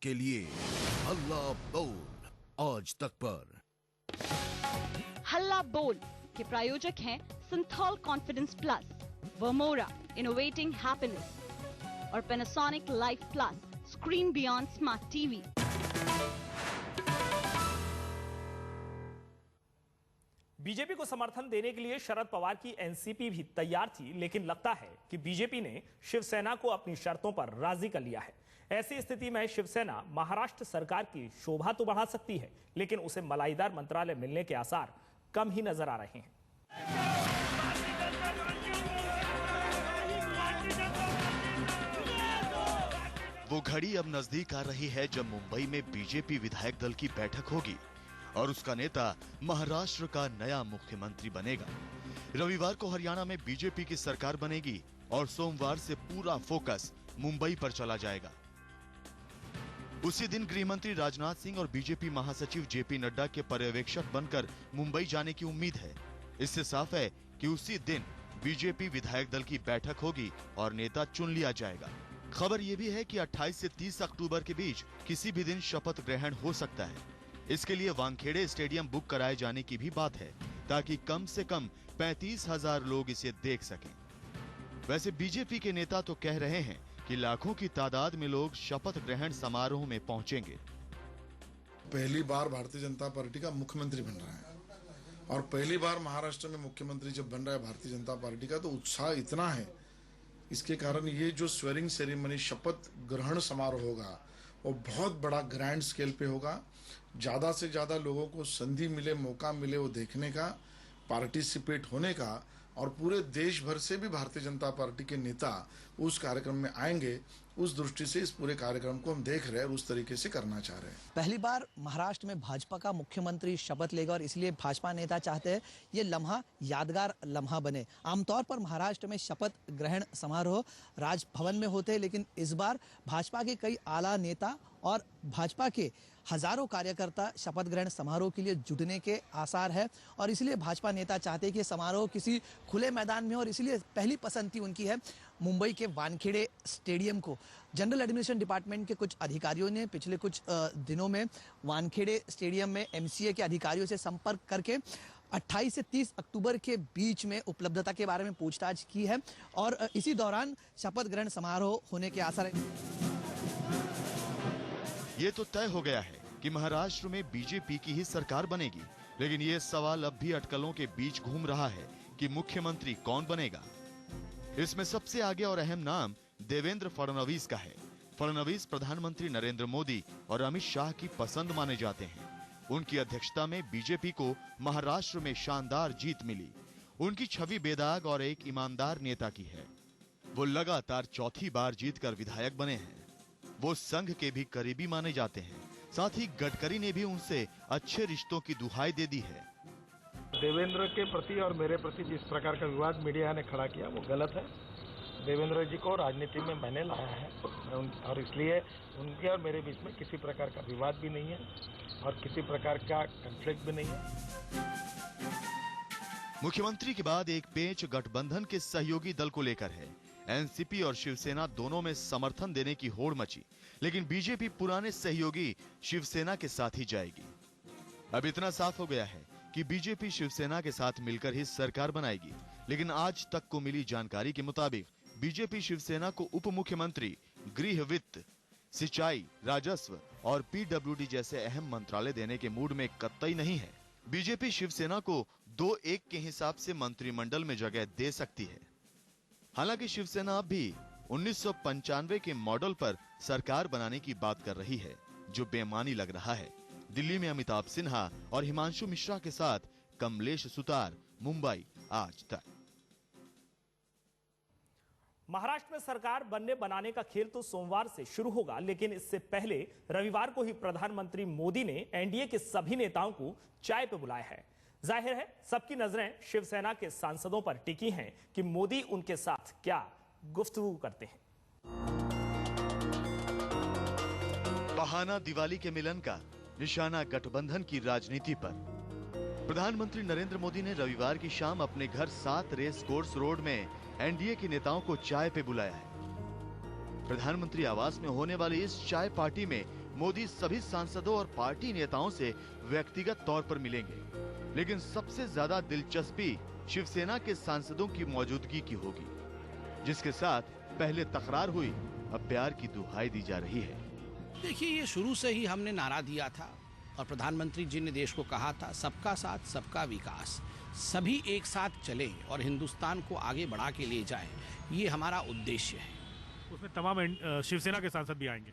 के लिए हल्ला बोल आज तक पर। हल्ला बोल के प्रायोजक हैं Cinthol confidence plus, Vermora innovating happiness और Panasonic life plus screen beyond smart TV. BJP को समर्थन देने के लिए शरद पवार की एनसीपी भी तैयार थी, लेकिन लगता है कि बीजेपी ने शिवसेना को अपनी शर्तों पर राजी कर लिया है। ऐसी स्थिति में शिवसेना महाराष्ट्र सरकार की शोभा तो बढ़ा सकती है, लेकिन उसे मलाईदार मंत्रालय मिलने के आसार कम ही नजर आ रहे हैं। वो घड़ी अब नजदीक आ रही है जब मुंबई में बीजेपी विधायक दल की बैठक होगी और उसका नेता महाराष्ट्र का नया मुख्यमंत्री बनेगा। रविवार को हरियाणा में बीजेपी की सरकार बनेगी और सोमवार से पूरा फोकस मुंबई पर चला जाएगा। उसी दिन गृहमंत्री राजनाथ सिंह और बीजेपी महासचिव जेपी नड्डा के पर्यवेक्षक बनकर मुंबई जाने की उम्मीद है। इससे साफ है कि उसी दिन बीजेपी विधायक दल की बैठक होगी और नेता चुन लिया जाएगा। खबर यह भी है कि 28 से 30 अक्टूबर के बीच किसी भी दिन शपथ ग्रहण हो सकता है। इसके लिए वानखेड़े स्टेडियम बुक कराए जाने की भी बात है, ताकि कम से कम 35,000 लोग इसे देख सकें। वैसे बीजेपी के नेता तो कह रहे हैं कि लाखों की तादाद में लोग शपथ ग्रहण समारोह में पहुंचेंगे। पहली बार भारतीय जनता पार्टी का मुख्यमंत्री बन रहा है और पहली बार महाराष्ट्र में मुख्यमंत्री जब बन रहा है भारतीय जनता पार्टी का, तो उत्साह इतना है। इसके कारण ये जो स्वेरिंग सेरेमनी शपथ ग्रहण समारोह होगा वो बहुत बड़ा ग्रैंड स्केल पे होगा। ज्यादा से ज्यादा लोगों को संधि मिले, मौका मिले वो देखने का, पार्टिसिपेट होने का, और पूरे देश भर से भी भारतीय जनता पार्टी के नेता उस कार्यक्रम में आएंगे। उस दृष्टि से इस पूरे कार्यक्रम को हम देख रहे हैं और उस तरीके से करना चाह रहे हैं। पहली बार महाराष्ट्र में भाजपा का मुख्यमंत्री शपथ लेगा और इसलिए भाजपा नेता चाहते हैं ये लम्हा यादगार लम्हा बने। आमतौर पर महाराष्ट्र में शपथ ग्रहण समारोह राजभवन में होते हैं, लेकिन इस बार भाजपा के कई आला नेता और भाजपा के हजारों कार्यकर्ता शपथ ग्रहण समारोह के लिए जुटने के आसार है और इसलिए भाजपा नेता चाहते हैं कि समारोह किसी खुले मैदान में हो और इसलिए पहली पसंद थी उनकी है मुंबई के वानखेड़े स्टेडियम को। जनरल एडमिनिस्ट्रेशन डिपार्टमेंट के कुछ अधिकारियों ने पिछले कुछ दिनों में वानखेड़े स्टेडियम में एमसीए के अधिकारियों से संपर्क करके 28 से 30 अक्टूबर के बीच में उपलब्धता के बारे में पूछताछ की है और इसी दौरान शपथ ग्रहण समारोह होने के आसार है। ये तो तय हो गया है कि महाराष्ट्र में बीजेपी की ही सरकार बनेगी, लेकिन ये सवाल अब भी अटकलों के बीच घूम रहा है कि मुख्यमंत्री कौन बनेगा। इसमें सबसे आगे और अहम नाम देवेंद्र फडणवीस का है। फडणवीस प्रधानमंत्री नरेंद्र मोदी और अमित शाह की पसंद माने जाते हैं। उनकी अध्यक्षता में बीजेपी को महाराष्ट्र में शानदार जीत मिली। उनकी छवि बेदाग और एक ईमानदार नेता की है। वो लगातार चौथी बार जीतकर विधायक बने हैं। वो संघ के भी करीबी माने जाते हैं। साथ ही गडकरी ने भी उनसे अच्छे रिश्तों की दुहाई दे दी है। देवेंद्र के प्रति और मेरे प्रति जिस प्रकार का विवाद मीडिया ने खड़ा किया वो गलत है। देवेंद्र जी को राजनीति में मैंने लाया है और इसलिए उनके और मेरे बीच में किसी प्रकार का विवाद भी नहीं है और किसी प्रकार का कॉन्फ्लिक्ट भी नहीं है। मुख्यमंत्री के बाद एक पेच गठबंधन के सहयोगी दल को लेकर है। एनसीपी और शिवसेना दोनों में समर्थन देने की होड़ मची, लेकिन बीजेपी पुराने सहयोगी शिवसेना के साथ ही जाएगी। अब इतना साफ हो गया है कि बीजेपी शिवसेना के साथ मिलकर ही सरकार बनाएगी, लेकिन आज तक को मिली जानकारी के मुताबिक बीजेपी शिवसेना को उप मुख्यमंत्री, गृह, वित्त, सिंचाई, राजस्व और पीडब्ल्यूडी जैसे अहम मंत्रालय देने के मूड में कतई नहीं है। बीजेपी शिवसेना को 2-1 के हिसाब से मंत्रिमंडल में जगह दे सकती है। हालांकि शिवसेना अब भी 1995 के मॉडल पर सरकार बनाने की बात कर रही है, जो बेमानी लग रहा है। दिल्ली में अमिताभ सिन्हा और हिमांशु मिश्रा के साथ कमलेश सुतार, मुंबई आज तक। महाराष्ट्र में सरकार बनने बनाने का खेल तो सोमवार से शुरू होगा, लेकिन इससे पहले रविवार को ही प्रधानमंत्री मोदी ने एनडीए के सभी नेताओं को चाय पे बुलाया है। जाहिर है सबकी नजरें शिवसेना के सांसदों पर टिकी हैं कि मोदी उनके साथ क्या गुफ्तगू करते हैं। बहाना दिवाली के मिलन का, निशाना गठबंधन की राजनीति पर। प्रधानमंत्री नरेंद्र मोदी ने रविवार की शाम अपने घर 7 रेस कोर्स रोड में एनडीए के नेताओं को चाय पे बुलाया है। प्रधानमंत्री आवास में होने वाली इस चाय पार्टी में मोदी सभी सांसदों और पार्टी नेताओं से व्यक्तिगत तौर पर मिलेंगे, लेकिन सबसे ज्यादा दिलचस्पी शिवसेना के सांसदों की मौजूदगी की होगी, जिसके साथ पहले तकरार हुई, अब प्यार की दुहाई दी जा रही है। देखिए, ये शुरू से ही हमने नारा दिया था और प्रधानमंत्री जी ने देश को कहा था, सबका साथ सबका विकास, सभी एक साथ चले और हिंदुस्तान को आगे बढ़ा के ले जाए, ये हमारा उद्देश्य है। उसमें तमाम शिवसेना के सांसद भी आएंगे।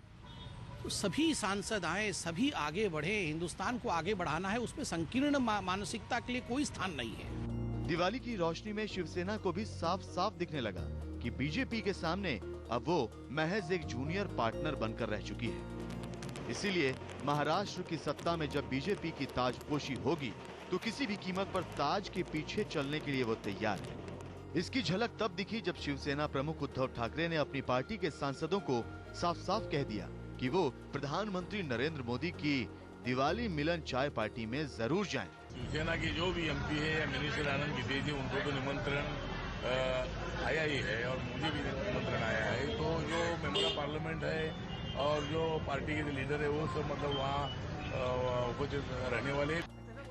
तो सभी सांसद आए, सभी आगे बढ़े, हिंदुस्तान को आगे बढ़ाना है, उसमें संकीर्ण मानसिकता के लिए कोई स्थान नहीं है। दिवाली की रोशनी में शिवसेना को भी साफ साफ दिखने लगा कि बीजेपी के सामने अब वो महज एक जूनियर पार्टनर बनकर रह चुकी है। इसीलिए महाराष्ट्र की सत्ता में जब बीजेपी की ताजपोशी होगी तो किसी भी कीमत पर ताज के पीछे चलने के लिए वो तैयार है। इसकी झलक तब दिखी जब शिवसेना प्रमुख उद्धव ठाकरे ने अपनी पार्टी के सांसदों को साफ साफ कह दिया कि वो प्रधानमंत्री नरेंद्र मोदी की दिवाली मिलन चाय पार्टी में जरूर जाएं। शिवसेना की जो भी एमपी है या मिनिस्टर आनंद विजय जी, उनको तो निमंत्रण आया ही है और मुझे भी निमंत्रण आया है। तो जो मेंबर ऑफ पार्लियामेंट है और जो पार्टी के लीडर है वो सब मतलब वहाँ कुछ रहने वाले।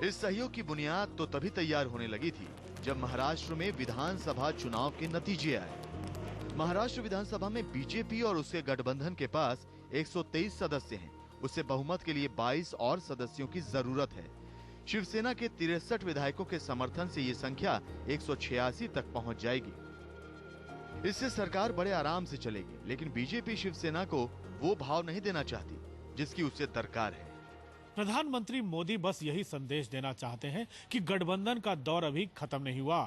इस सहयोग की बुनियाद तो तभी तैयार होने लगी थी जब महाराष्ट्र में विधानसभा चुनाव के नतीजे आए। महाराष्ट्र विधानसभा में बीजेपी और उसके गठबंधन के पास 123 सदस्य हैं। उसे बहुमत के लिए 22 और सदस्यों की जरूरत है। शिवसेना के 63 विधायकों के समर्थन से ये संख्या 186 तक पहुंच जाएगी। इससे सरकार बड़े आराम से चलेगी, लेकिन बीजेपी शिवसेना को वो भाव नहीं देना चाहती जिसकी उसे दरकार है। प्रधानमंत्री मोदी बस यही संदेश देना चाहते हैं कि गठबंधन का दौर अभी खत्म नहीं हुआ।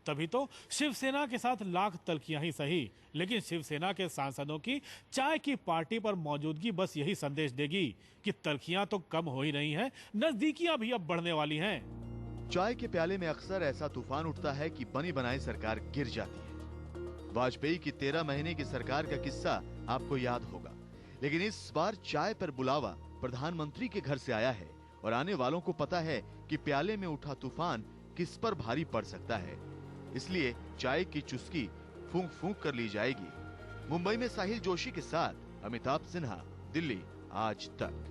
तभी तो शिवसेना के साथ लाख तलखियां ही सही, लेकिन शिवसेना के सांसदों की चाय की पार्टी पर मौजूदगी बस यही संदेश देगी कि तलखियां तो कम हो ही रही हैं, नजदीकियां भी अब बढ़ने वाली हैं। चाय के प्याले में अक्सर ऐसा तूफान उठता है कि बनी बनाई सरकार गिर जाती है। वाजपेयी की 13 महीने की सरकार का किस्सा आपको याद होगा, लेकिन इस बार चाय पर बुलावा प्रधानमंत्री के घर से आया है और आने वालों को पता है कि प्याले में उठा तूफान किस पर भारी पड़ सकता है। इसलिए चाय की चुस्की फूंक फूंक कर ली जाएगी। मुंबई में साहिल जोशी के साथ अमिताभ सिन्हा, दिल्ली आज तक।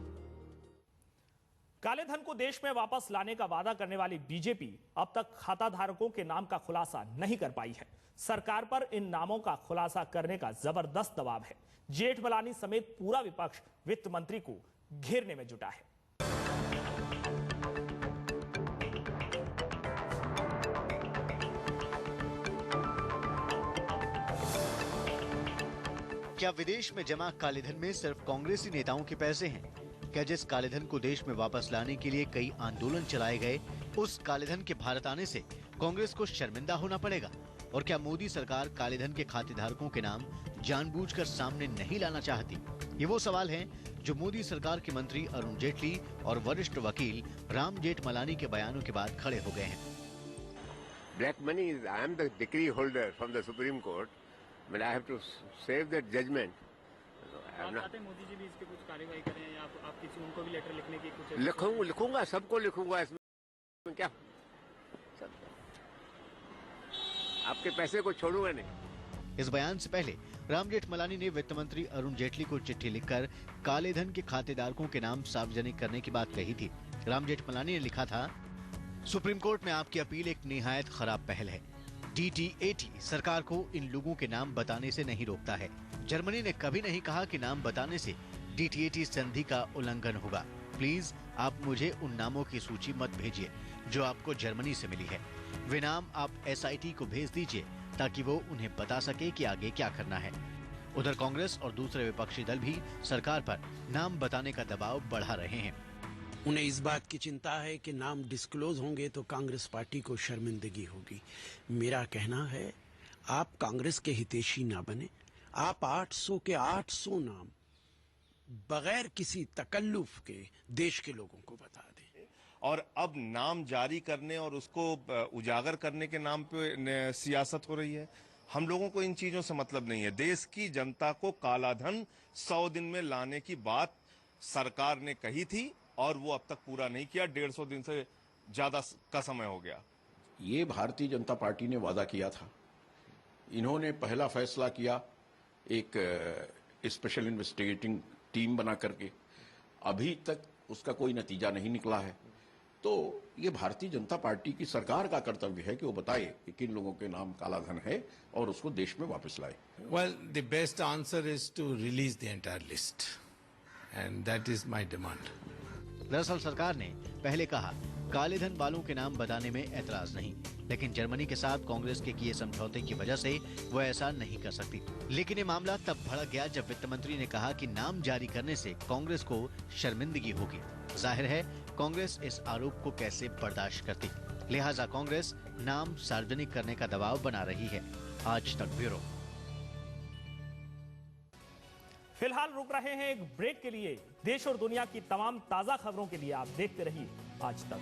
काले धन को देश में वापस लाने का वादा करने वाली बीजेपी अब तक खाता धारकों के नाम का खुलासा नहीं कर पाई है। सरकार पर इन नामों का खुलासा करने का जबरदस्त दबाव है। जेठमलानी समेत पूरा विपक्ष वित्त मंत्री को घेरने में जुटा है। क्या विदेश में जमा कालेधन में सिर्फ कांग्रेसी नेताओं के पैसे हैं? क्या जिस कालेधन को देश में वापस लाने के लिए कई आंदोलन चलाए गए, उस कालेधन के भारत आने से कांग्रेस को शर्मिंदा होना पड़ेगा? और क्या मोदी सरकार कालेधन के खातेधारकों के नाम जानबूझकर सामने नहीं लाना चाहती? ये वो सवाल हैं जो मोदी सरकार के मंत्री अरुण जेटली और वरिष्ठ वकील राम जेठमलानी के बयानों के बाद खड़े हो गए हैं। Black money is, I am the decree holder from the Supreme Court, but I have to save that judgment. आप चाहते हैं मोदी जी भी इस पे कुछ कार्रवाई करें या आप किसी उनको भी लेटर लिखने की कुछ? लिखूंगा, सबको लिखूंगा। इसमें क्या, सब आपके पैसे को छोड़ूंगा नहीं। इस बयान से पहले राम जेठमलानी ने वित्त मंत्री अरुण जेटली को चिट्ठी लिखकर काले धन के खातेदारों के नाम सार्वजनिक करने की बात कही थी। राम जेठमलानी ने लिखा था, सुप्रीम कोर्ट में आपकी अपील एक निहायत खराब पहल है। DTAT सरकार को इन लोगों के नाम बताने से नहीं रोकता है। जर्मनी ने कभी नहीं कहा कि नाम बताने से DTAT संधि का उल्लंघन होगा। प्लीज आप मुझे उन नामों की सूची मत भेजिए जो आपको जर्मनी से मिली है। वे नाम आप SIT को भेज दीजिए ताकि वो उन्हें बता सके कि आगे क्या करना है। उधर कांग्रेस और दूसरे विपक्षी दल भी सरकार पर नाम बताने का दबाव बढ़ा रहे हैं। उन्हें इस बात की चिंता है कि नाम डिस्क्लोज होंगे तो कांग्रेस पार्टी को शर्मिंदगी होगी। मेरा कहना है, आप कांग्रेस के हितैषी ना बने। आप 800 के 800 नाम बगैर किसी तकल्लुफ के देश के लोगों को बता दें। और अब नाम जारी करने और उसको उजागर करने के नाम पे सियासत हो रही है। हम लोगों को इन चीजों से मतलब नहीं है। देश की जनता को काला धन 100 दिन में लाने की बात सरकार ने कही थी और वो अब तक पूरा नहीं किया। 150 दिन से ज्यादा का समय हो गया। ये भारतीय जनता पार्टी ने वादा किया था। इन्होंने पहला फैसला किया एक स्पेशल इन्वेस्टिगेटिंग टीम बना करके, अभी तक उसका कोई नतीजा नहीं निकला है। तो ये भारतीय जनता पार्टी की सरकार का कर्तव्य है कि वो बताए कि किन लोगों के नाम कालाधन है और उसको देश में वापस लाए। Well, the best answer is to release the entire list, and that is my demand. दरअसल सरकार ने पहले कहा काले धन वालों के नाम बताने में ऐतराज नहीं, लेकिन जर्मनी के साथ कांग्रेस के किए समझौते की वजह से वो ऐसा नहीं कर सकती। लेकिन ये मामला तब भड़क गया जब वित्त मंत्री ने कहा कि नाम जारी करने से कांग्रेस को शर्मिंदगी होगी। जाहिर है कांग्रेस इस आरोप को कैसे बर्दाश्त करती, लिहाजा कांग्रेस नाम सार्वजनिक करने का दबाव बना रही है। आज तक ब्यूरो। फिलहाल रुक रहे हैं एक ब्रेक के लिए। देश और दुनिया की तमाम ताजा खबरों के लिए आप देखते रहिए आज तक।